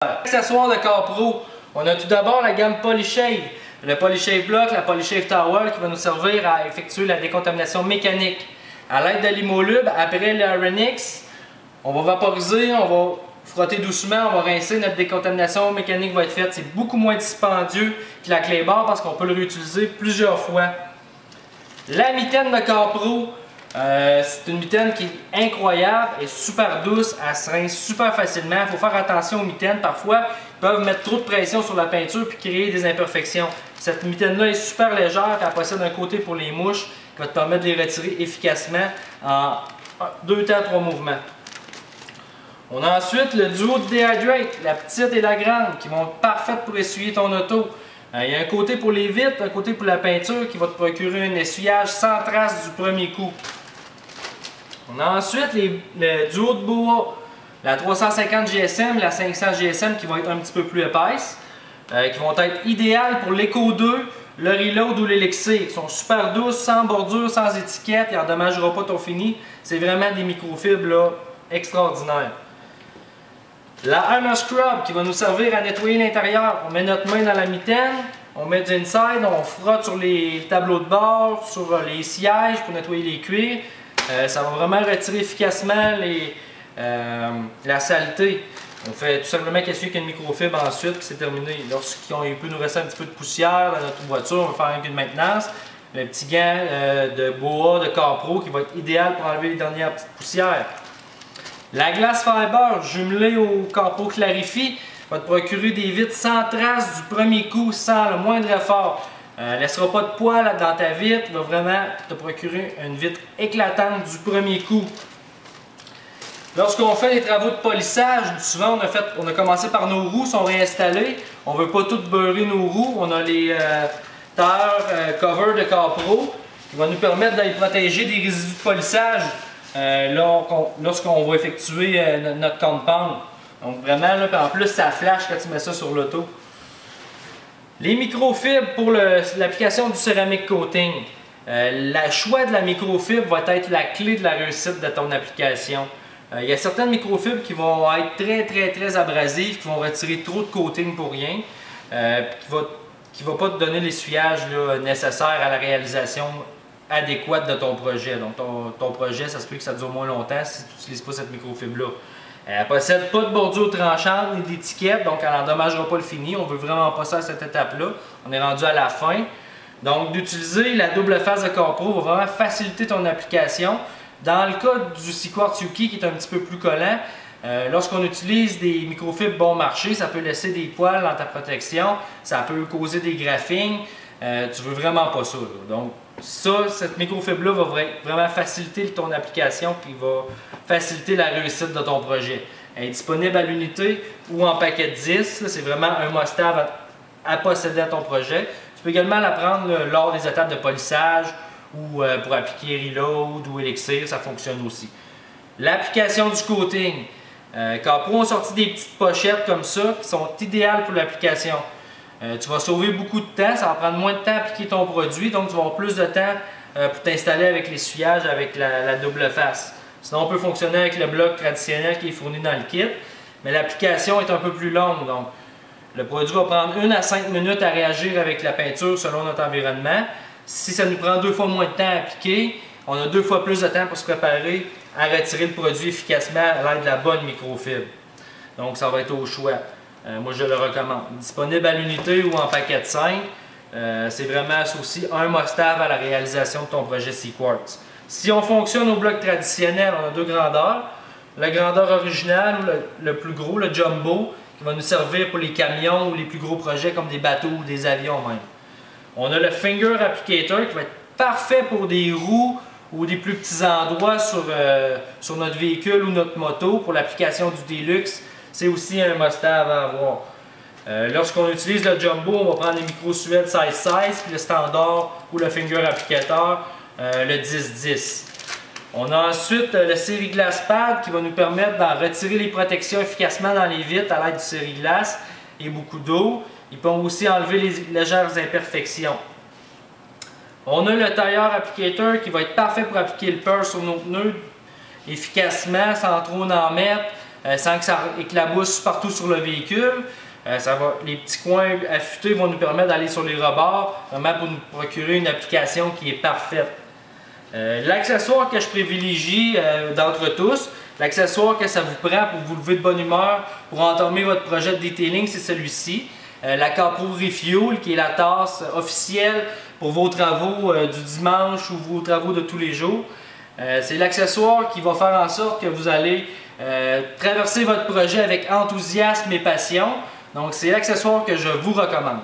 Accessoires de CarPro, on a tout d'abord la gamme Polyshave, le Polyshave Block, la Polyshave Towel qui va nous servir à effectuer la décontamination mécanique. À l'aide de l'Imolube, après le Renix, on va vaporiser, on va frotter doucement, on va rincer, notre décontamination mécanique va être faite. C'est beaucoup moins dispendieux que la clé barre parce qu'on peut le réutiliser plusieurs fois. La mitaine de CarPro, c'est une mitaine qui est incroyable, elle est super douce, elle se rince super facilement. Il faut faire attention aux mitaines, parfois ils peuvent mettre trop de pression sur la peinture puis créer des imperfections. Cette mitaine-là est super légère, elle possède un côté pour les mouches qui va te permettre de les retirer efficacement en 2 temps 3 mouvements. On a ensuite le duo de Dehydrate, la petite et la grande, qui vont être parfaites pour essuyer ton auto. Il y a un côté pour les vitres, un côté pour la peinture qui va te procurer un essuyage sans trace du premier coup. On a ensuite le duo de boa, la 350 GSM, la 500 GSM qui vont être un petit peu plus épaisses, qui vont être idéales pour l'Eco 2, le Reload ou l'Elixir. Ils sont super douces, sans bordure, sans étiquette, ils n'endommageront pas ton fini. C'est vraiment des microfibres là, extraordinaires. La Armor Scrub qui va nous servir à nettoyer l'intérieur. On met notre main dans la mitaine, on met du inside, on frotte sur les tableaux de bord, sur les sièges pour nettoyer les cuirs. Ça va vraiment retirer efficacement la saleté. On fait tout simplement qu'essuyer qu'une microfibre ensuite, puis c'est terminé. Lorsqu'il peut nous rester un petit peu de poussière dans notre voiture, on va faire une maintenance. Le petit gant de boa de CarPro qui va être idéal pour enlever les dernières petites poussières. La glace fiber jumelée au CarPro Clarifie va te procurer des vitres sans trace du premier coup, sans le moindre effort. Ne laissera pas de poils dans ta vitre, va vraiment te procurer une vitre éclatante du premier coup. Lorsqu'on fait les travaux de polissage, souvent on a commencé par nos roues, sont réinstallées. On ne veut pas tout beurrer nos roues. On a les terres cover de CarPro qui vont nous permettre d'aller protéger des résidus de polissage lorsqu'on va effectuer notre compound. Donc vraiment, là, en plus ça flash quand tu mets ça sur l'auto. Les microfibres pour l'application du céramique coating. Le choix de la microfibre va être la clé de la réussite de ton application. Il y a certaines microfibres qui vont être très abrasives, qui vont retirer trop de coating pour rien, qui ne va pas te donner l'essuyage nécessaire à la réalisation adéquate de ton projet. Donc ton projet, ça se peut que ça dure moins longtemps si tu n'utilises pas cette microfibre-là. Elle ne possède pas de bordure tranchante ni d'étiquette, donc elle n'endommagera pas le fini. On ne veut vraiment pas ça à cette étape-là. On est rendu à la fin. Donc d'utiliser la double face de CarPro va vraiment faciliter ton application. Dans le cas du C-Quartz Yuki qui est un petit peu plus collant, lorsqu'on utilise des microfibres bon marché, ça peut laisser des poils dans ta protection, ça peut causer des graphings. Tu veux vraiment pas ça. Donc cette microfibre-là va vraiment faciliter ton application et va faciliter la réussite de ton projet. Elle est disponible à l'unité ou en paquet de 10. C'est vraiment un must-have à posséder à ton projet. Tu peux également la prendre lors des étapes de polissage ou pour appliquer Reload ou Elixir, ça fonctionne aussi. L'application du coating. CarPro a sorti des petites pochettes comme ça qui sont idéales pour l'application. Tu vas sauver beaucoup de temps, ça va prendre moins de temps à appliquer ton produit, donc tu vas avoir plus de temps pour t'installer avec l'essuyage avec la double face. Sinon, on peut fonctionner avec le bloc traditionnel qui est fourni dans le kit, mais l'application est un peu plus longue. Donc, le produit va prendre 1 à 5 minutes à réagir avec la peinture selon notre environnement. Si ça nous prend 2 fois moins de temps à appliquer, on a 2 fois plus de temps pour se préparer à retirer le produit efficacement à l'aide de la bonne microfibre. Donc, ça va être au choix. Moi, je le recommande. Disponible à l'unité ou en paquet de 5. C'est vraiment aussi un must-have à la réalisation de ton projet C-Quartz. Si on fonctionne au bloc traditionnel, on a 2 grandeurs. La grandeur originale, le plus gros, le jumbo, qui va nous servir pour les camions ou les plus gros projets comme des bateaux ou des avions même. On a le Finger Applicator qui va être parfait pour des roues ou des plus petits endroits sur notre véhicule ou notre moto. Pour l'application du Deluxe, c'est aussi un must-have à avoir. Lorsqu'on utilise le jumbo, on va prendre les micro-suèdes size 16, puis le standard ou le Finger Applicator, le 10-10. On a ensuite le Seri-Glass Pad qui va nous permettre d'en retirer les protections efficacement dans les vitres à l'aide du Seri-Glass et beaucoup d'eau. Ils peuvent aussi enlever les légères imperfections. On a le Tire Applicator qui va être parfait pour appliquer le peur sur nos pneus efficacement sans trop en mettre. sans que ça éclabousse partout sur le véhicule. Les petits coins affûtés vont nous permettre d'aller sur les rebords, vraiment pour nous procurer une application qui est parfaite. L'accessoire que je privilégie d'entre tous, l'accessoire que ça vous prend pour vous lever de bonne humeur, pour entamer votre projet de detailing, c'est celui-ci. La Capro Refuel, qui est la tasse officielle pour vos travaux du dimanche ou vos travaux de tous les jours. C'est l'accessoire qui va faire en sorte que vous allez traverser votre projet avec enthousiasme et passion. Donc c'est l'accessoire que je vous recommande.